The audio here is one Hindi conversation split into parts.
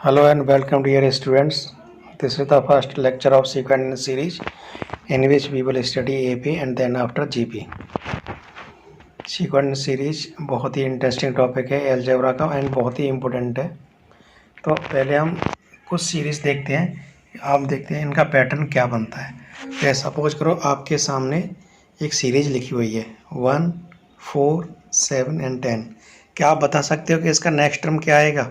Hello and welcome dear students. This is the first lecture of sequence series in which we will study AP and then after GP. Sequence series बहुत ही इंटरेस्टिंग टॉपिक है अलजेब्रा का एंड बहुत ही इम्पोर्टेंट है। तो पहले हम कुछ सीरीज देखते हैं, आप देखते हैं इनका पैटर्न क्या बनता है। जैसे सपोज करो आपके सामने एक सीरीज लिखी हुई है 1, 4, 7 एंड 10। क्या आप बता सकते हो कि इसका नेक्स्ट टर्म क्या आएगा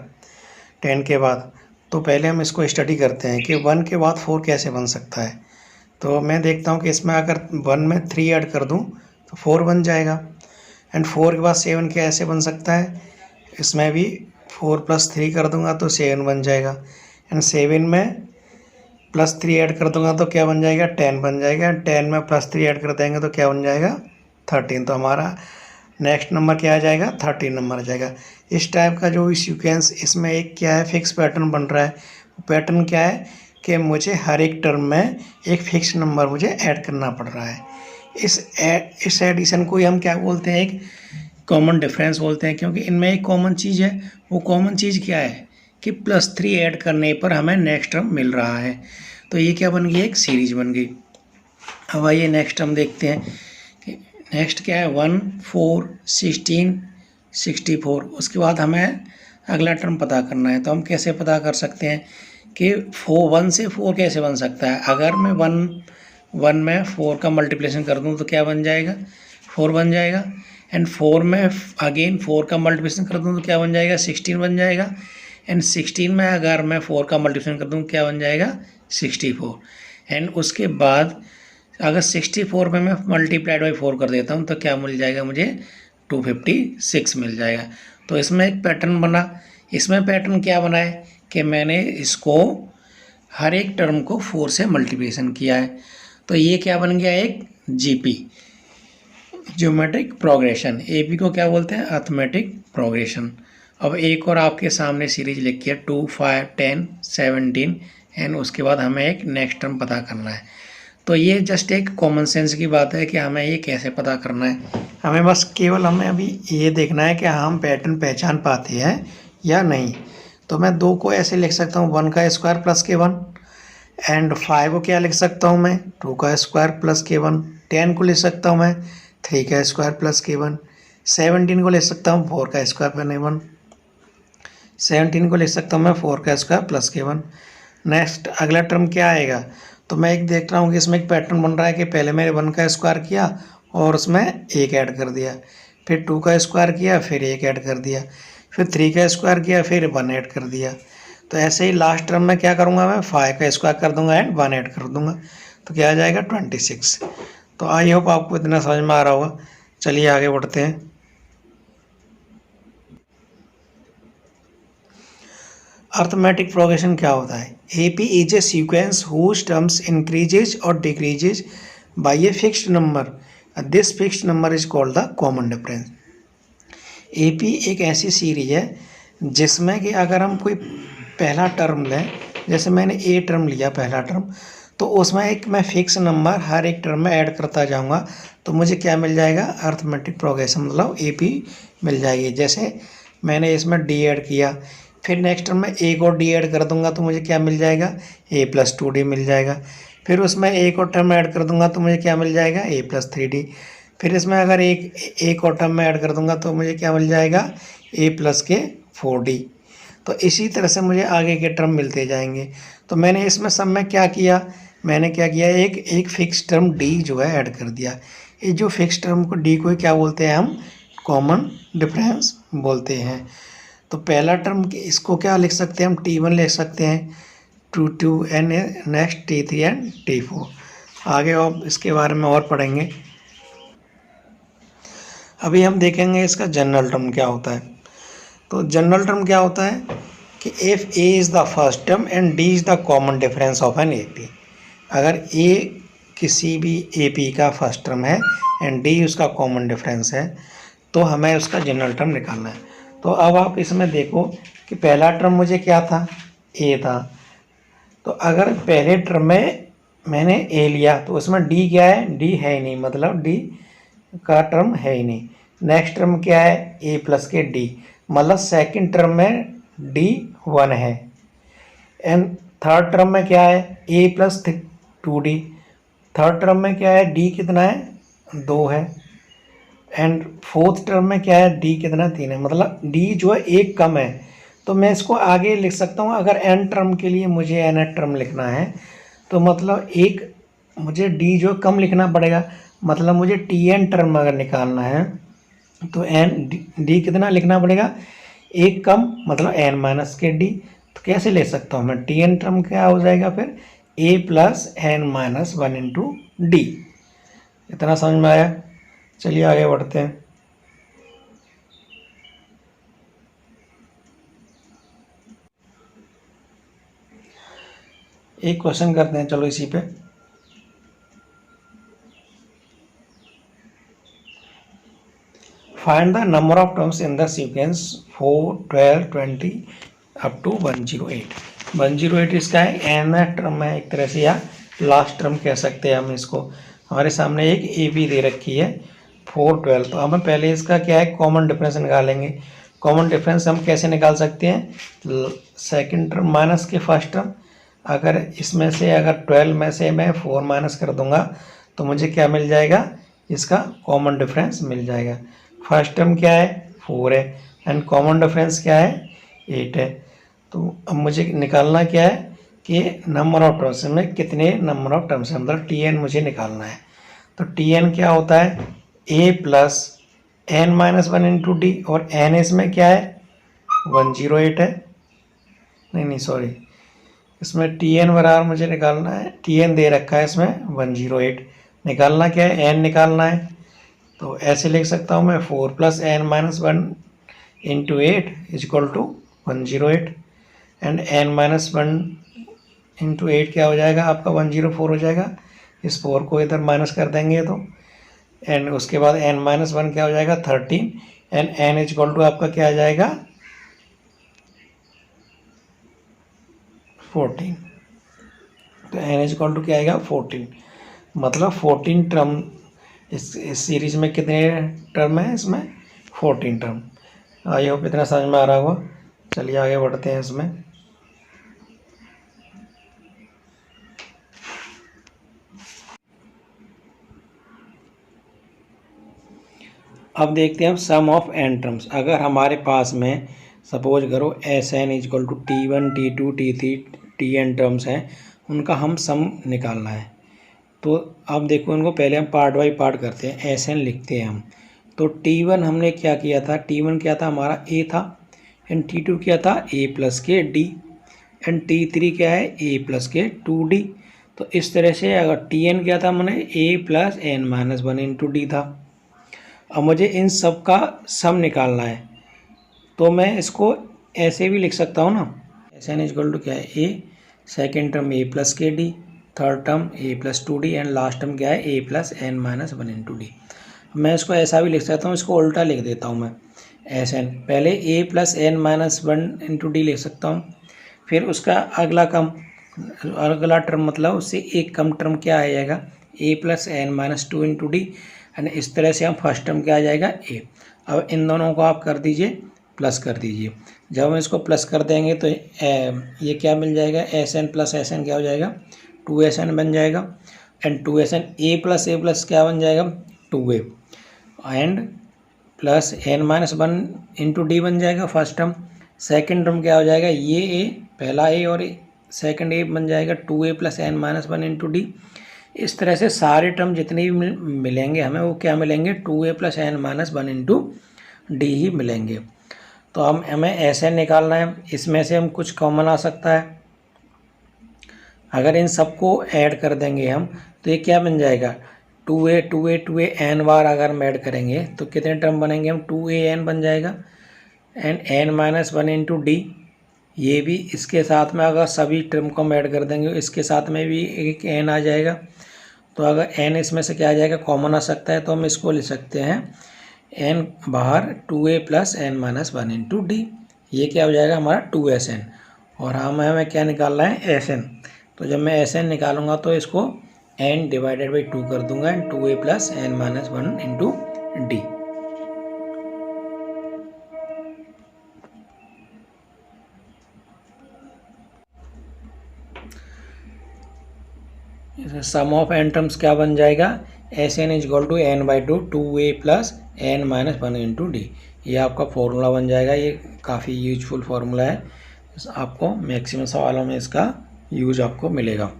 10 के बाद? तो पहले हम इसको स्टडी करते हैं कि 1 के बाद 4 कैसे बन सकता है। तो मैं देखता हूँ कि इसमें अगर 1 में 3 ऐड कर दूँ तो 4 बन जाएगा एंड 4 के बाद 7 कैसे बन सकता है, इसमें भी 4 + 3 कर दूंगा तो 7 बन जाएगा एंड 7 में +3 ऐड कर दूंगा तो क्या बन जाएगा 10 बन जाएगा। 10 में +3 ऐड कर देंगे तो क्या बन जाएगा 13। तो हमारा नेक्स्ट नंबर क्या आ जाएगा 13 नंबर आ जाएगा। इस टाइप का जो सीक्वेंस इसमें एक क्या है फिक्स पैटर्न बन रहा है। पैटर्न क्या है कि मुझे हर एक टर्म में एक फिक्स नंबर मुझे ऐड करना पड़ रहा है। इस एडिशन को ही हम क्या बोलते हैं, एक कॉमन डिफरेंस बोलते हैं, क्योंकि इनमें एक कॉमन चीज़ है। वो कॉमन चीज़ क्या है कि +3 ऐड करने पर हमें नेक्स्ट टर्म मिल रहा है। तो ये क्या बन गई, एक सीरीज बन गई। अब आइए नेक्स्ट टर्म देखते हैं कि नेक्स्ट क्या है 1, 4, 16, 64। उसके बाद हमें अगला टर्म पता करना है। तो हम कैसे पता कर सकते हैं कि 1 से 4 कैसे बन सकता है। अगर मैं 1 में 4 का मल्टीप्लिकेशन कर दूं तो क्या बन जाएगा 4 बन जाएगा एंड 4 में अगेन 4 का मल्टीप्लिकेशन कर दूं तो क्या बन जाएगा 16 बन जाएगा एंड 16 में अगर मैं 4 का मल्टीप्लिकेशन कर दूं क्या बन जाएगा 64 एंड उसके बाद अगर 64 में मैं मल्टीप्लाइड बाई 4 कर देता हूँ तो क्या मिल जाएगा मुझे 256 मिल जाएगा। तो इसमें एक पैटर्न बना। इसमें पैटर्न क्या बना है कि मैंने इसको हर एक टर्म को 4 से मल्टीप्लिकेशन किया है। तो ये क्या बन गया एक जीपी, ज्योमेट्रिक प्रोग्रेशन। एपी को क्या बोलते हैं अर्थमेटिक प्रोग्रेशन। अब एक और आपके सामने सीरीज लिखी है 2, 5, 10, 17 एंड उसके बाद हमें एक नेक्स्ट टर्म पता करना है। तो ये जस्ट एक कॉमन सेंस की बात है कि हमें ये कैसे पता करना है। हमें बस केवल हमें अभी ये देखना है कि हम पैटर्न पहचान पाते हैं या नहीं। तो मैं 2 को ऐसे लिख सकता हूँ 1 का स्क्वायर प्लस k1 एंड 5 को क्या लिख सकता हूँ मैं 2 का स्क्वायर प्लस k1। 10 को लिख सकता हूँ मैं 3 का स्क्वायर प्लस k1। 17 को लिख सकता हूँ 4 का स्क्वायर प्लस k1। 17 को लिख सकता हूँ मैं 4 का स्क्वायर प्लस k1। नेक्स्ट अगला टर्म क्या आएगा, तो मैं एक देख रहा हूँ कि इसमें एक पैटर्न बन रहा है कि पहले मैंने 1 का स्क्वायर किया और उसमें 1 ऐड कर दिया, फिर 2 का स्क्वायर किया फिर 1 ऐड कर दिया, फिर 3 का स्क्वायर किया फिर 1 ऐड कर दिया। तो ऐसे ही लास्ट टर्म में क्या करूँगा मैं 5 का स्क्वायर कर दूंगा एंड 1 ऐड कर दूंगा तो क्या आ जाएगा 26। तो आई होप आपको इतना समझ में आ रहा होगा। चलिए आगे बढ़ते हैं। अर्थमेटिक प्रोग्रेशन क्या होता है। AP is a sequence whose terms increases और decreases by a fixed number. This fixed number is called the common difference. AP एक ऐसी सीरीज है जिसमें कि अगर हम कोई पहला टर्म लें, जैसे मैंने A टर्म लिया पहला टर्म, तो उसमें एक मैं फिक्स नंबर हर एक टर्म में ऐड करता जाऊंगा तो मुझे क्या मिल जाएगा अर्थमेटिक प्रोग्रेशन, मतलब AP मिल जाएगी। जैसे मैंने इसमें D ऐड किया, फिर नेक्स्ट टर्म में एक और डी ऐड कर दूंगा तो मुझे क्या मिल जाएगा A+2D मिल जाएगा। फिर उसमें एक और टर्म ऐड कर दूंगा तो मुझे क्या मिल जाएगा A+3D। फिर इसमें अगर एक और टर्म में ऐड कर दूंगा तो मुझे क्या मिल जाएगा A+K4D। तो इसी तरह से मुझे आगे के टर्म मिलते जाएंगे। तो मैंने इसमें सब में क्या किया, मैंने क्या किया एक फिक्स टर्म D जो है ऐड कर दिया। ये जो फिक्स टर्म को D को क्या बोलते हैं हम कॉमन डिफरेंस बोलते हैं। तो पहला टर्म इसको क्या लिख सकते हैं हम T1 लिख सकते हैं, 2 and next T3 and T4। आगे अब इसके बारे में और पढ़ेंगे। अभी हम देखेंगे इसका जनरल टर्म क्या होता है। तो जनरल टर्म क्या होता है कि if A is the first term and D is the common difference of an AP। अगर A किसी भी AP का फर्स्ट टर्म है एंड D उसका कॉमन डिफरेंस है तो हमें उसका जनरल टर्म निकालना है। तो अब आप इसमें देखो कि पहला टर्म मुझे क्या था A था। तो अगर पहले टर्म में मैंने A लिया तो उसमें D क्या है, D है ही नहीं, मतलब D का टर्म है ही नहीं। नेक्स्ट टर्म क्या है A+K D, मतलब सेकंड टर्म में D 1 है एंड थर्ड टर्म में क्या है, a plus 2d। Third term में क्या है, डी कितना है, 2 है। एंड फोर्थ टर्म में क्या है, डी कितना, 3 है। मतलब डी जो है एक कम है, तो मैं इसको आगे लिख सकता हूँ। अगर एन टर्म के लिए मुझे एन टर्म लिखना है तो मतलब एक मुझे डी जो कम लिखना पड़ेगा। मतलब मुझे टी एन टर्म अगर निकालना है तो एन डी कितना लिखना पड़ेगा, एक कम, मतलब एन माइनस के डी। तो कैसे ले सकता हूँ मैं, टी एन टर्म क्या हो जाएगा फिर, a plus n minus 1 into d. इतना समझ में आया? चलिए आगे बढ़ते हैं। एक क्वेश्चन करते हैं, चलो इसी पे। Find the number of terms in the sequence 4, 12, 20 up to 108। 108 इसका है एन टर्म है एक तरह से, या लास्ट टर्म कह सकते हैं हम इसको। हमारे सामने एक ए बी दे रखी है 4, 12। तो हम पहले इसका क्या है, कॉमन डिफरेंस निकालेंगे। कॉमन डिफरेंस हम कैसे निकाल सकते हैं, सेकंड टर्म माइनस के फर्स्ट टर्म। अगर इसमें से अगर 12 में से मैं 4 माइनस कर दूंगा तो मुझे क्या मिल जाएगा, इसका कॉमन डिफरेंस मिल जाएगा। फर्स्ट टर्म क्या है, 4 है, एंड कॉमन डिफरेंस क्या है, 8 है। तो अब मुझे निकालना क्या है कि नंबर ऑफ टर्म्स में कितने नंबर ऑफ टर्म्स है, मतलब टी एन मुझे निकालना है। तो टी एन क्या होता है, a plus n minus 1 into d, और एन इसमें क्या है, 108 है। नहीं सॉरी, इसमें टी एन बराबर मुझे निकालना है, टी एन दे रखा है इसमें 108। निकालना क्या है, एन निकालना है। तो ऐसे लिख सकता हूँ मैं, 4 plus n minus 1 into 8 is equal to 108। And n minus 1 into 8 क्या हो जाएगा आपका, 104 हो जाएगा। इस 4 को इधर माइनस कर देंगे तो, एंड उसके बाद एन माइनस 1 क्या हो जाएगा, 13। And n is equal to आपका क्या आ जाएगा, 14। तो एन इज इक्वल टू क्या आएगा, 14। मतलब 14 टर्म इस सीरीज में कितने टर्म है, इसमें 14 टर्म। आई होप इतना समझ में आ रहा होगा। चलिए आगे बढ़ते हैं इसमें। अब देखते हैं हम सम ऑफ एन टर्म्स। अगर हमारे पास में सपोज करो S n is equal to T1 T2 T3 T n terms हैं, उनका हम सम निकालना है। तो अब देखो इनको पहले हम पार्ट बाई पार्ट करते हैं, एस एन लिखते हैं हम। तो T1 हमने क्या किया था, T1 क्या था हमारा, ए था। एंड T2 क्या था, ए प्लस के डी। एंड T3 क्या है, ए प्लस के 2d। तो इस तरह से अगर Tn क्या था मैंने, a plus n minus 1 into d था। अब मुझे इन सब का सम निकालना है, तो मैं इसको ऐसे भी लिख सकता हूँ ना, एस एन इजक्वल टू क्या है, a, second term a plus के d, third term a plus 2d, and last term क्या है, a plus n minus 1 into d. मैं इसको ऐसा भी लिख सकता हूँ, इसको उल्टा लिख देता हूँ मैं। एस एन पहले a plus n minus 1 into d लिख सकता हूँ, फिर उसका अगला टर्म मतलब उससे एक कम टर्म क्या आ जाएगा, a plus n minus 2 into d. And इस तरह से हम फर्स्ट टर्म क्या आ जाएगा, ए। अब इन दोनों को आप कर दीजिए, प्लस कर दीजिए। जब हम इसको प्लस कर देंगे तो ये क्या मिल जाएगा, S n plus S n क्या हो जाएगा, 2SN बन जाएगा। एंड 2SN ए प्लस क्या बन जाएगा, 2a। And plus n minus 1 into d बन जाएगा फर्स्ट टर्म। सेकेंड टर्म क्या हो जाएगा, ये ए, पहला ए और सेकेंड ए बन जाएगा 2a plus n minus 1 into d. इस तरह से सारे टर्म जितने भी मिलेंगे हमें वो क्या मिलेंगे, 2a plus n minus 1 into d ही मिलेंगे। तो हमें ऐसे निकालना है, इसमें से हम कुछ कॉमन आ सकता है। अगर इन सबको ऐड कर देंगे हम तो ये क्या बन जाएगा, 2a n बार अगर हम ऐड करेंगे तो कितने टर्म बनेंगे हम, 2an बन जाएगा। And n minus 1 into d, ये भी इसके साथ में अगर सभी टर्म को हम ऐड कर देंगे इसके साथ में भी एक n आ जाएगा। तो अगर n इसमें से क्या आ जाएगा, कॉमन आ सकता है, तो हम इसको लिख सकते हैं n बाहर 2a plus n minus 1 into d. ये क्या हो जाएगा हमारा 2SN। और हमें क्या निकालना है, SN। तो जब मैं SN निकालूंगा तो इसको n डिवाइडेड बाई 2 कर दूंगा, and 2a plus n minus 1 into d. Sum of n terms क्या बन जाएगा, S n is equal to n by two 2a plus n minus 1 into d. ये आपका फॉर्मूला बन जाएगा। ये काफ़ी यूजफुल फार्मूला है, आपको मैक्सिमम सवालों में इसका यूज आपको मिलेगा।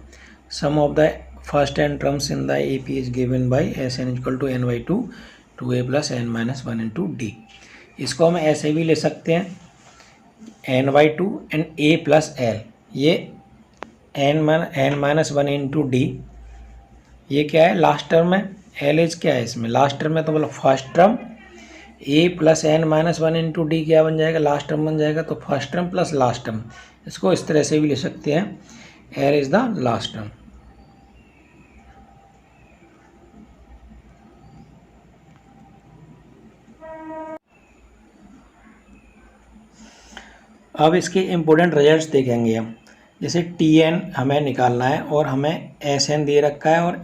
Sum of the first n terms in the A P is given by S n equal to n by two 2a plus n minus 1 into d. इसको हम ऐसे भी ले सकते हैं, n by two and a plus l, ये एन माइनस 1 इंटू डी, ये क्या है लास्ट टर्म है, एल इज क्या है इसमें लास्ट टर्म है, तो मतलब first term a plus n minus 1 into d क्या बन जाएगा, लास्ट टर्म बन जाएगा। तो first term plus last term, इसको इस तरह से भी ले सकते हैं, l is the last term. अब इसके इम्पोर्टेंट रिजल्ट्स देखेंगे हम। जैसे टी एन हमें निकालना है और हमें एस एन दे रखा है और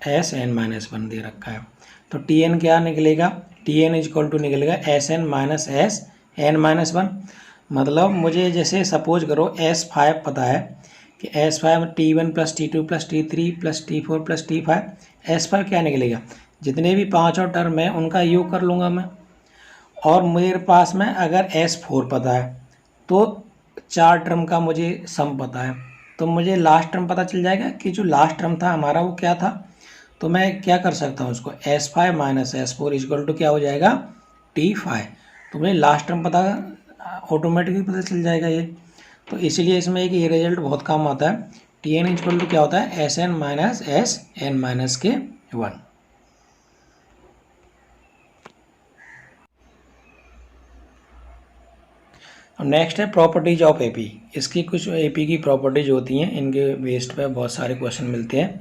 एस एन माइनस 1 दे रखा है। तो टी एन क्या निकलेगा, T n is equal to निकलेगा S n minus S n minus 1। मतलब मुझे जैसे सपोज करो S5 पता है कि S5 T1 plus T2 plus T3 plus T4 plus T5, S5 क्या निकलेगा, जितने भी पाँचों टर्म है उनका योग कर लूँगा मैं। और मेरे पास में अगर S4 पता है तो 4 टर्म का मुझे सम पता है, तो मुझे लास्ट टर्म पता चल जाएगा कि जो लास्ट टर्म था हमारा वो क्या था। तो मैं क्या कर सकता हूँ, उसको S5 minus S4 equal to क्या हो जाएगा T5। तो मुझे लास्ट टर्म पता ऑटोमेटिकली पता चल जाएगा ये। तो इसलिए इसमें एक ये रिजल्ट बहुत काम आता है। टी एन इक्वल टू क्या होता है, S n minus S n minus के 1। अब नेक्स्ट है प्रॉपर्टीज ऑफ एपी। इसकी कुछ एपी की प्रॉपर्टीज होती हैं, इनके बेस्ड पे बहुत सारे क्वेश्चन मिलते हैं।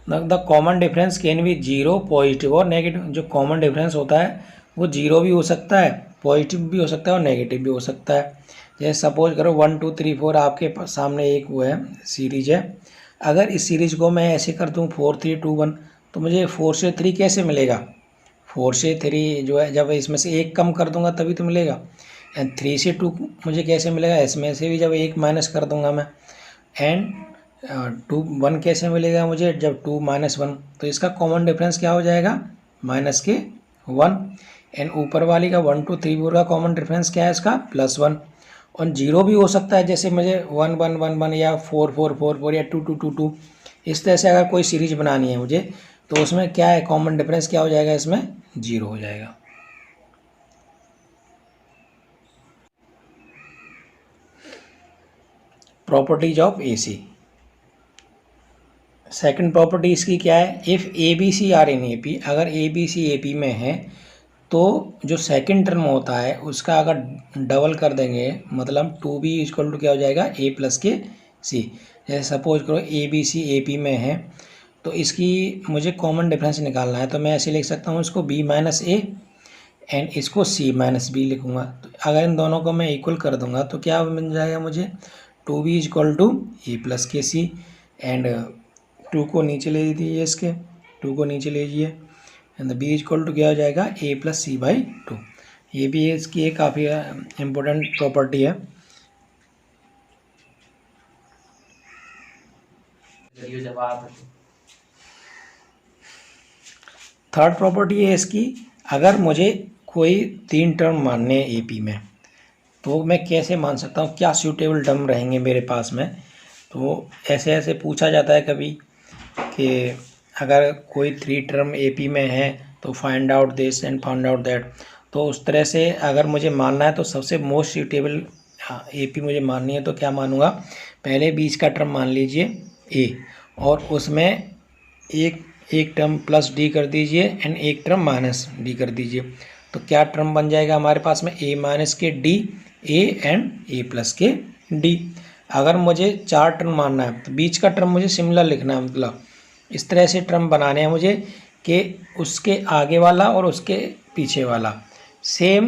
The common difference can be zero, positive और नेगेटिव। जो कॉमन डिफरेंस होता है वो जीरो भी हो सकता है, पॉजिटिव भी हो सकता है और नेगेटिव भी हो सकता है। जैसे सपोज करो 1 2 3 4 आपके सामने एक वो है सीरीज है। अगर इस सीरीज को मैं ऐसे कर दूँ 4 3 2 1, तो मुझे 4 से 3 कैसे मिलेगा, 4 से 3 जो है जब इसमें से एक कम कर दूंगा तभी तो मिलेगा। एंड 3 से 2 मुझे कैसे मिलेगा, इसमें से भी जब एक माइनस कर दूंगा मैं। एंड 2 1 कैसे मिलेगा मुझे, जब 2 माइनस 1। तो इसका कॉमन डिफरेंस क्या हो जाएगा, माइनस के 1। एंड ऊपर वाली का 1 2 3 4 का कॉमन डिफरेंस क्या है इसका, प्लस 1। और जीरो भी हो सकता है, जैसे मुझे 1 1 1 1 या 4 4 4 4 या 2 2 2 2, इस तरह से अगर कोई सीरीज बनानी है मुझे, तो उसमें क्या है कॉमन डिफरेंस क्या हो जाएगा, इसमें जीरो हो जाएगा। Properties of AC. Second property इसकी क्या है, if a b c are in A P, अगर a b C A P में है तो जो सेकंड टर्म होता है उसका अगर डबल कर देंगे, मतलब 2b इक्वल टू क्या हो जाएगा, a प्लस के सी। जैसे सपोज करो ए बी सी ए पी में है, तो इसकी मुझे कॉमन डिफरेंस निकालना है। तो मैं ऐसे लिख सकता हूँ इसको b माइनस ए एंड इसको c माइनस बी लिखूँगा। तो अगर इन दोनों को मैं इक्वल कर दूंगा तो क्या बन जाएगा मुझे, 2b equal to A plus के सी। एंड 2 को नीचे ले लीजिए, इसके 2 को नीचे लीजिए, एंड बी इक्वल टू क्या हो जाएगा, a प्लस सी बाई 2। ये भी इसकी एक काफ़ी इम्पोर्टेंट प्रॉपर्टी है। थर्ड प्रॉपर्टी है इसकी, अगर मुझे कोई 3 टर्म मानने हैं AP में, तो मैं कैसे मान सकता हूँ, क्या सूटेबल टर्म रहेंगे मेरे पास में। तो ऐसे ऐसे पूछा जाता है कभी कि अगर कोई 3 टर्म AP में है तो find out this and find out that. तो उस तरह से अगर मुझे मानना है तो सबसे मोस्ट सूटेबल AP मुझे माननी है, तो क्या मानूंगा, पहले बीच का टर्म मान लीजिए A, और उसमें एक टर्म प्लस डी कर दीजिए एंड एक टर्म माइनस डी कर दीजिए। तो क्या टर्म बन जाएगा हमारे पास में, A माइनस के D A and A plus के डी। अगर मुझे 4 टर्म मानना है तो बीच का टर्म मुझे सिमिलर लिखना है, मतलब इस तरह से टर्म बनाने हैं मुझे कि उसके आगे वाला और उसके पीछे वाला सेम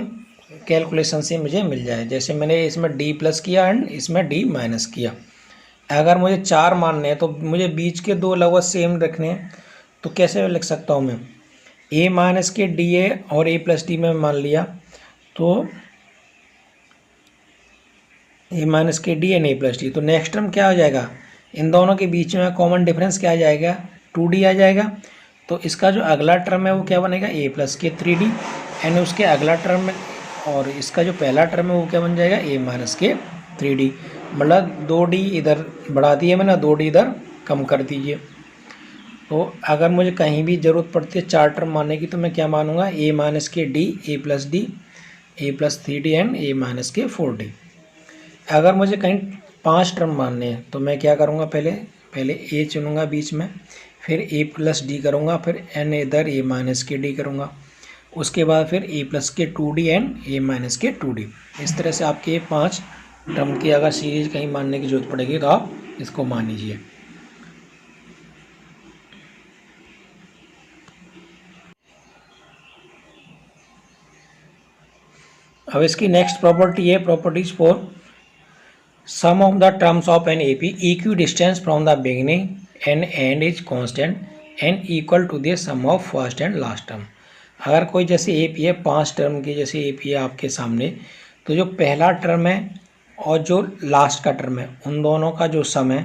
कैलकुलेशन से मुझे मिल जाए। जैसे मैंने इसमें d प्लस किया एंड इसमें d माइनस किया। अगर मुझे 4 मानने हैं तो मुझे बीच के 2 लगभग सेम रखने हैं। तो कैसे लिख सकता हूँ मैं, a माइनस के डी ए और a प्लस डी में मान लिया, तो a माइनस के D and a plus D. तो नेक्स्ट टर्म क्या हो जाएगा, इन दोनों के बीच में कॉमन डिफरेंस क्या आ जाएगा, 2d आ जाएगा। तो इसका जो अगला टर्म है वो क्या बनेगा, a प्लस के 3d, एंड उसके अगला टर्म और इसका जो पहला टर्म है वो क्या बन जाएगा, a माइनस के 3d। मतलब 2d इधर बढ़ा दिए मैंने, 2d इधर कम कर दीजिए। तो अगर मुझे कहीं भी ज़रूरत पड़ती है 4 टर्म मानने की तो मैं क्या मानूंगा, a माइनस के d, a plus d, a plus 3d and a minus के 4d। अगर मुझे कहीं 5 टर्म मानने हैं तो मैं क्या करूँगा, पहले a चुनूँगा बीच में, फिर a प्लस d करूँगा, फिर n इधर a माइनस के d करूँगा, उसके बाद फिर a प्लस के 2d एंड a माइनस के 2d। इस तरह से आपके 5 टर्म की अगर सीरीज कहीं मानने की जरूरत पड़ेगी तो आप इसको मान लीजिए। अब इसकी नेक्स्ट प्रॉपर्टी है, properties for sum of the terms of an AP equidistance from the beginning and end is constant and equal to the sum of first and last term. अगर कोई जैसे एपी है 5 टर्म की, जैसे एपी है आपके सामने, तो जो पहला टर्म है और जो लास्ट का टर्म है उन दोनों का जो सम है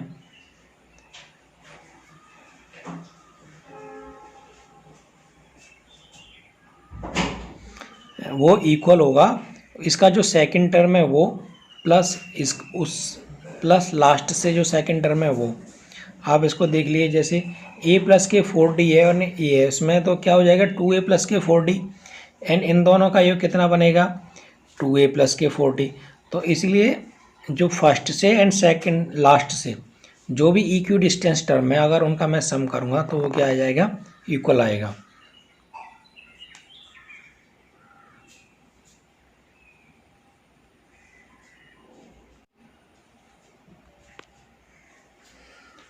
वो इक्वल होगा, इसका जो सेकंड टर्म है वो प्लस प्लस लास्ट से जो सेकंड टर्म है वो। आप इसको देख लिए, जैसे a प्लस के 4d है और ये है, इसमें तो क्या हो जाएगा 2a प्लस के 4d, एंड इन दोनों का योग कितना बनेगा, 2a प्लस के 4d। तो इसलिए जो फर्स्ट से एंड सेकंड लास्ट से जो भी इक्वी डिस्टेंस टर्म है अगर उनका मैं सम करूँगा तो वो क्या आ जाएगा, इक्वल आएगा।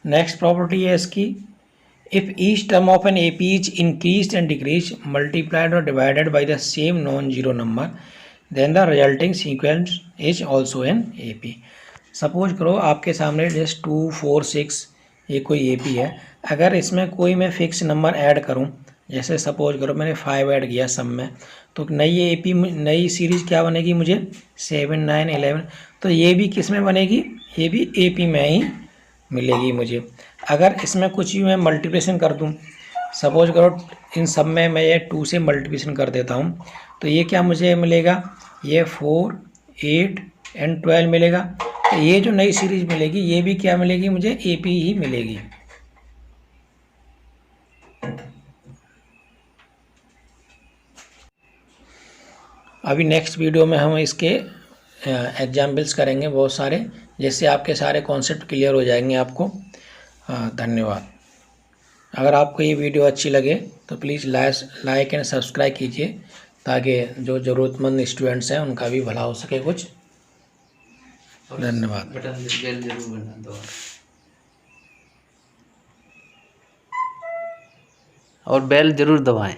नेक्स्ट प्रॉपर्टी है इसकी, if each term of an AP is increase and decrease multiplied और divided by the same non zero number then the resulting sequence is also an AP. Suppose करो आपके सामने जस्ट 2, 4, 6 ये कोई एपी है, अगर इसमें कोई मैं फिक्स नंबर ऐड करूं, जैसे सपोज करो मैंने 5 ऐड किया सम में, तो नई एपी नई सीरीज क्या बनेगी मुझे 7, 9, 11। तो ये भी किस में बनेगी, ये भी एपी में ही मिलेगी मुझे। अगर इसमें कुछ भी मैं मल्टीप्लिकेशन कर दूं, सपोज करो इन सब में मैं ये 2 से मल्टीप्लिकेशन कर देता हूं, तो ये क्या मुझे मिलेगा, ये 4, 8 एंड 12 मिलेगा। तो ये जो नई सीरीज मिलेगी ये भी क्या मिलेगी मुझे, एपी ही मिलेगी। अभी नेक्स्ट वीडियो में हम इसके एग्जाम्पल्स करेंगे बहुत सारे, जिससे आपके सारे कॉन्सेप्ट क्लियर हो जाएंगे आपको। धन्यवाद। अगर आपको ये वीडियो अच्छी लगे तो प्लीज़ लाइक एंड सब्सक्राइब कीजिए, ताकि जो ज़रूरतमंद स्टूडेंट्स हैं उनका भी भला हो सके कुछ। धन्यवाद। बटन बेल जरूर बना दो और बेल जरूर दबाएं।